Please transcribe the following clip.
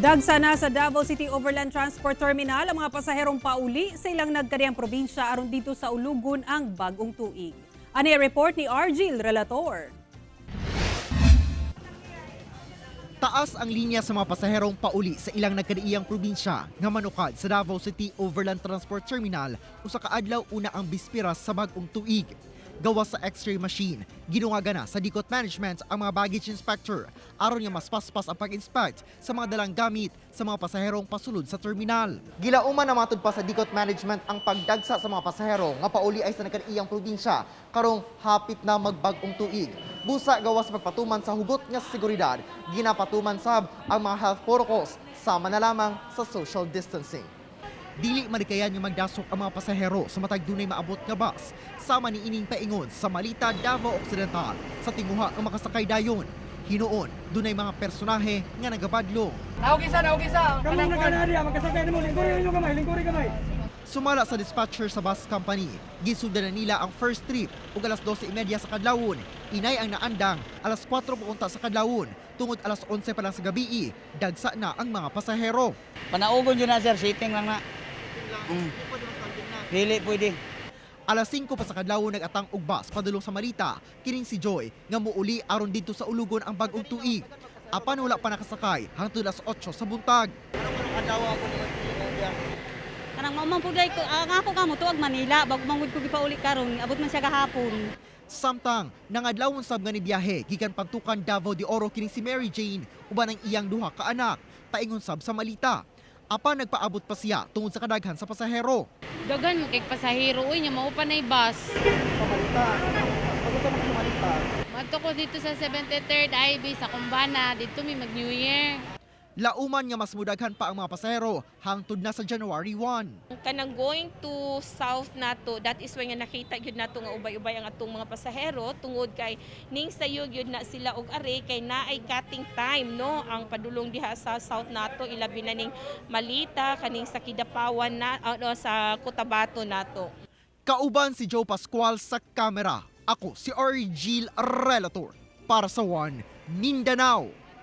Dagsa na sa Davao City Overland Transport Terminal ang mga pasaherong pauli sa ilang nagkadaiyang probinsya aron dito sa saulugon ang bag-ong tuig. Ani report ni Argil Relator. Taas ang linya sa mga pasaherong pauli sa ilang nagkadaiyang probinsya nga manukad sa Davao City Overland Transport Terminal usa ka adlaw una ang bispiras sa bag-ong tuig. Gawas sa X-ray machine, ginungaga na sa dikot management ang mga baggage inspector aron nga mas paspas ang pag-inspect sa mga dalang gamit sa mga pasaherong pasulod sa terminal. Gilauman na matud pa sa dikot management ang pagdagsa sa mga pasahero nga pauli ay sa nagkadaiyang probinsya karong hapit na magbag-ong tuig. Busa gawas sa pagpatuman sa hugot nga seguridad, ginapatuman sab ang mga health protocols sama na lamang sa social distancing. Dili manikayan nga magdasok ang mga pasahero sa matag dunay maabot nga bus sama ni ining paingon sa Malita, Davao Occidental sa tinguha nga makasakay dayon. Hinuon dunay mga personahe nga nagabadlo. Naugisa. Kamu na kanarya, magkasakay mo, lingkuri kamay. Sumala sa dispatcher sa bus company, gisundan na nila ang first trip ug alas 12:30 sa kadlawon. Inay ang naandang alas 4 paunta sa kadlawon tungod alas 11 pa lang sa gabi. Dagsa na ang mga pasahero. Panaugon yun na sir, sitting lang na. Dili pwede. Alas 5 pa sa kadlawon nag-atang og bus padulong sa Malita, kining si Joy nga muuli aron dito sa ulugon ang bag-ong tuig. Apan wala pa nakasakay hangtod alas 8 sa buntag. Kanang mamampuday ko, ako kamo tuag Manila, bago mangud ko gipauli karon, abot man siya gahapon. Samtang nangadlawon sab nga ni biyahe gikan Pantukan, Davao de Oro kining si Mary Jane uban ang iyang duha ka anak, paingon sab sa Malita. Apan nagpaabot pa siya tungod sa kadaghan sa pasahero. Dagan kay pasahero uy nya mao pa nay bus. Pamalita. Pagpunta mo sa Malita. Madto ko dito sa 73rd IB sa Kumbana, dito mi mag New Year. Lauman nga mas mudaghan pa ang mga pasahero hangtod na sa January 1. Kanang going to south nato, that is when nga nakita gyud nato nga ubay-ubay ang atong mga pasahero tungod kay ning sayo gyud na sila og are kay naay cutting time no ang padulong diha sa south nato ilabi na ning Malita kaning sa Kidapawan na sa Cotabato nato. Kauban si Joe Pascual sa kamera. Ako si Argil Relator para sa One Mindanao.